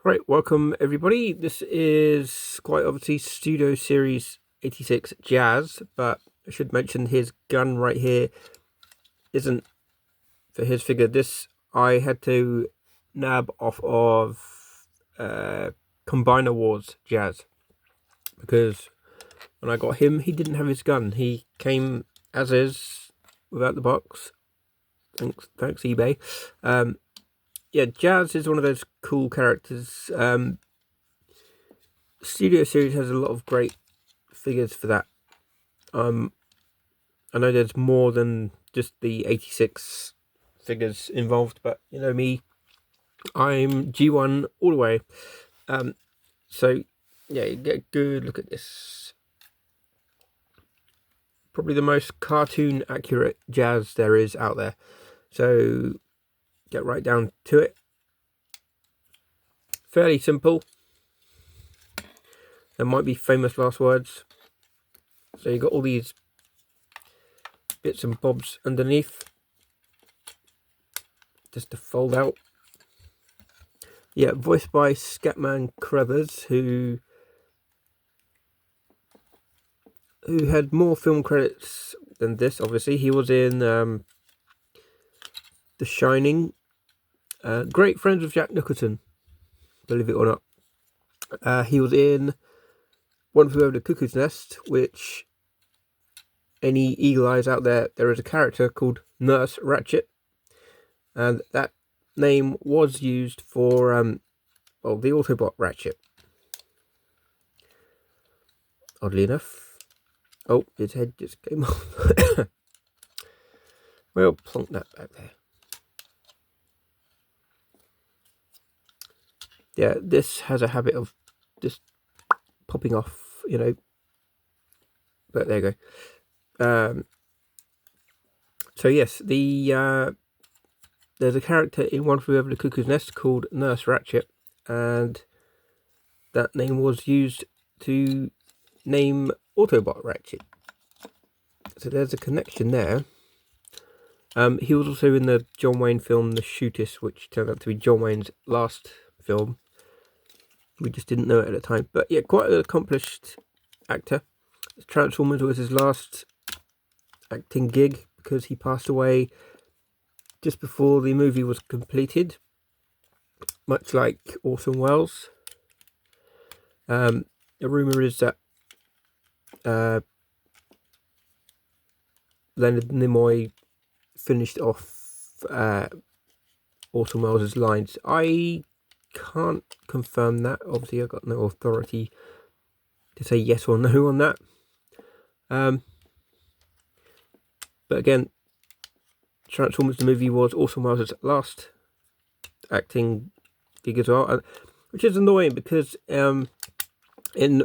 Right, welcome everybody. This is quite obviously Studio Series 86 Jazz, but I should mention his gun right here isn't for his figure. This I had to nab off of Combiner Wars Jazz, because when I got him, he didn't have his gun. He came as is, without the box. Thanks eBay. Yeah, Jazz is one of those cool characters. Studio Series has a lot of great figures for that. I know there's more than just the 86 figures involved, but you know me, I'm G1 all the way. So yeah, you get a good look at this. Probably the most cartoon accurate Jazz there is out there. So get right down to it. Fairly simple. There might be famous last words. So you got all these bits and bobs underneath, just to fold out. Yeah, voiced by Scatman Crothers, who had more film credits than this. Obviously, he was in The Shining. Great friends with Jack Nicholson, believe it or not. He was in One Flew Over the Cuckoo's Nest, which any eagle eyes out there is a character called Nurse Ratched, and that name was used for the Autobot Ratchet. Oddly enough. Oh, his head just came off. We'll plonk that back there. Yeah, this has a habit of just popping off, you know. But there you go. So yes, there's a character in One Flew Over the Cuckoo's Nest called Nurse Ratched, and that name was used to name Autobot Ratchet. So there's a connection there. He was also in the John Wayne film The Shootist, which turned out to be John Wayne's last film. We just didn't know it at the time. But yeah, quite an accomplished actor. Transformers was his last acting gig, because he passed away just before the movie was completed, much like Orson Welles. The rumour is that Leonard Nimoy finished off Orson Welles' lines. I can't confirm that. Obviously, I've got no authority to say yes or no on that. But again, Transformers the movie was Orson Welles' last acting gig as well, which is annoying, because in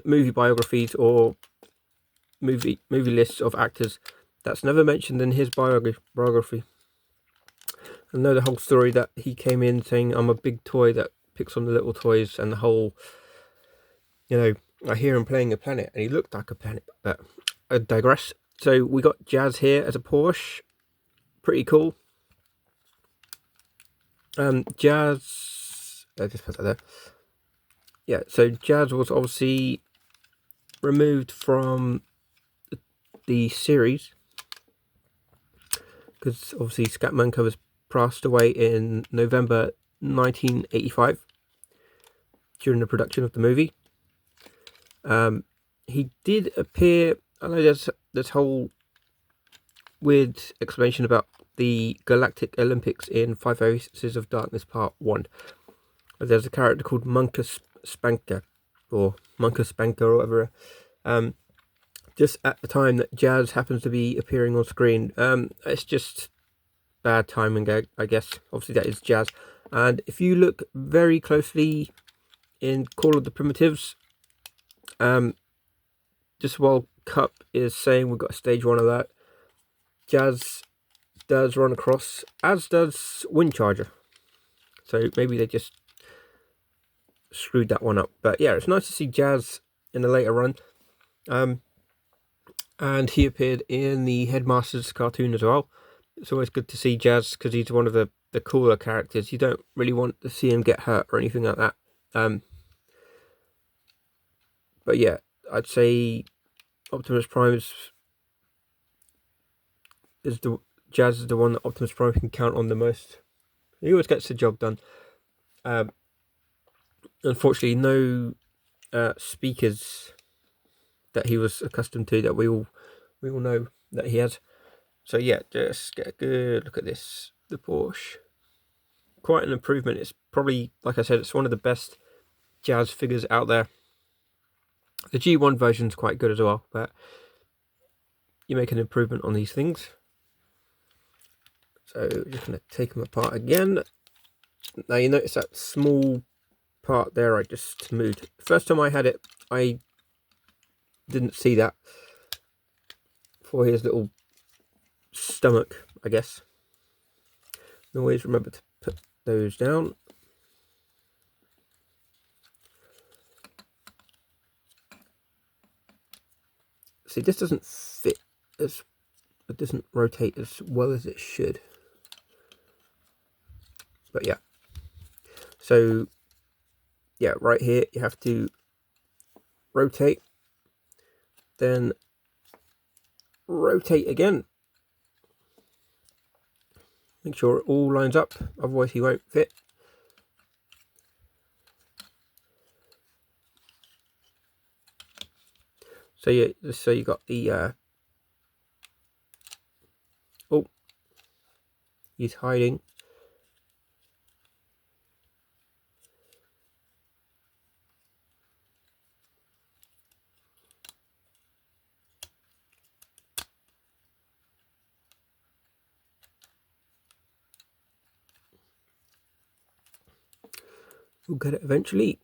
movie biographies or movie lists of actors, that's never mentioned in his biography. I know the whole story that he came in saying, "I'm a big toy that picks on the little toys," and the whole, you know, I hear him playing a planet, and he looked like a planet. But I digress. So we got Jazz here as a Porsche. Pretty cool. Jazz, I just put that there. Yeah, so Jazz was obviously removed from the series, because obviously Scatman Crothers passed away in November 1985 during the production of the movie. He did appear. I know there's this whole weird explanation about the Galactic Olympics in Five Faces of Darkness Part 1. There's a character called Munkus Spanker, or Munkus Spanker, or whatever. Just at the time that Jazz happens to be appearing on screen. It's just bad timing, I guess. Obviously, that is Jazz. And if you look very closely in Call of the Primitives, just while Cup is saying we've got a stage 1 of that, Jazz does run across, as does Windcharger. So maybe they just screwed that one up. But yeah, it's nice to see Jazz in the later run. And he appeared in the Headmasters cartoon as well. It's always good to see Jazz, because he's one of the cooler characters. You don't really want to see him get hurt or anything like that. But yeah, I'd say Optimus Prime is the Jazz is the one that Optimus Prime can count on the most. He always gets the job done. Unfortunately, no speakers that he was accustomed to that we all know that he has. So yeah, just get a good look at this. The Porsche, quite an improvement. It's probably, like I said, it's one of the best Jazz figures out there. The G1 version is quite good as well, but you make an improvement on these things. So just going to take them apart again. Now you notice that small part there I just moved. First time I had it, I didn't see that for his little stomach, I guess. Always remember to put those down. See, this doesn't fit as, it doesn't rotate as well as it should. But yeah. So yeah, right here you have to rotate, then rotate again. Make sure it all lines up, otherwise he won't fit. So yeah, just so you got the oh, he's hiding. We'll get it eventually.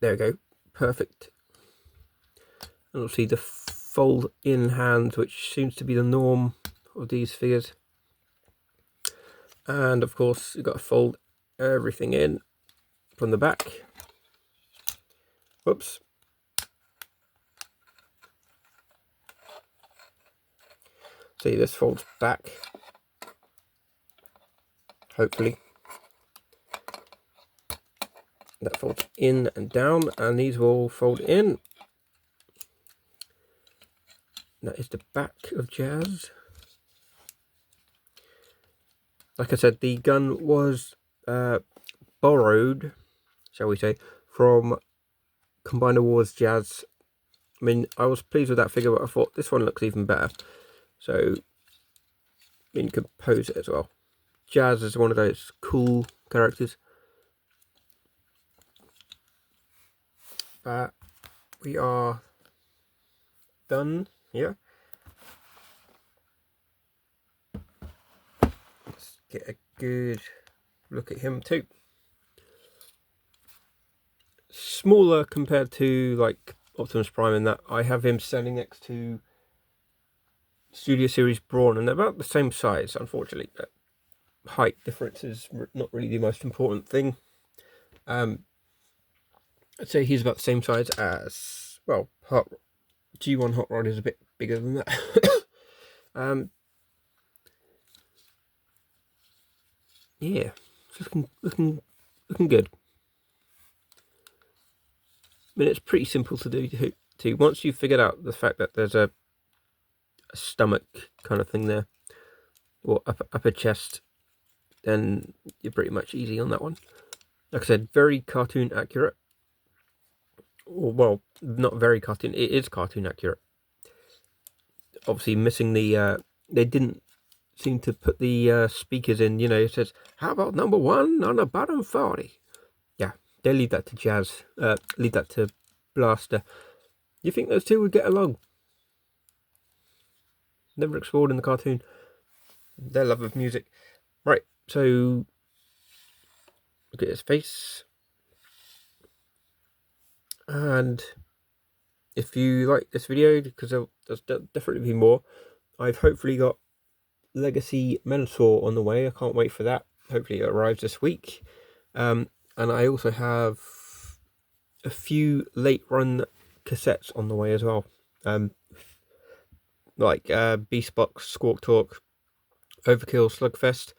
There we go, perfect. And we'll see the fold in hands, which seems to be the norm of these figures. And of course you've got to fold everything in from the back. Whoops. See, this folds back, hopefully. That folds in and down, and these will fold in. That is the back of Jazz. Like I said, the gun was borrowed, shall we say, from Combiner Wars Jazz. I mean, I was pleased with that figure, but I thought this one looks even better. So, I mean, you can pose it as well. Jazz is one of those cool characters. But we are done here. Let's get a good look at him too. Smaller compared to like Optimus Prime in that I have him standing next to Studio Series Brawn, and they're about the same size, unfortunately. But height difference is not really the most important thing. I'd say he's about the same size as, well, G1 Hot Rod is a bit bigger than that. Yeah, it's looking good. I mean, it's pretty simple to do too. Once you've figured out the fact that there's a stomach kind of thing there, or upper chest, then you're pretty much easy on that one. Like I said, very cartoon accurate. Well, not very cartoon, it is cartoon accurate. Obviously missing the, they didn't seem to put the speakers in, you know, it says, how about number 1 on the bottom 40? Yeah, they leave that to Jazz, leave that to Blaster. You think those two would get along? Never explored in the cartoon. Their love of music. Right, so look at his face. And if you like this video, because there's definitely be more, I've hopefully got Legacy Mentor on the way. I can't wait for that. Hopefully it arrives this week. And I also have a few late run cassettes on the way as well. Like Beastbox, Squawk Talk, Overkill, Slugfest.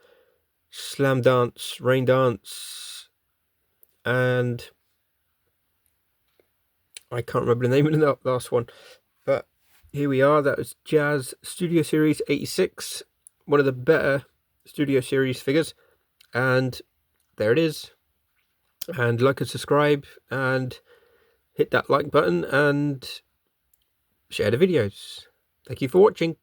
Slam Dance, Rain Dance, and I can't remember the name of the last one. But here we are. That was Jazz Studio Series 86, one of the better Studio Series figures. And there it is. And like and subscribe, and hit that like button, and share the videos. Thank you for watching.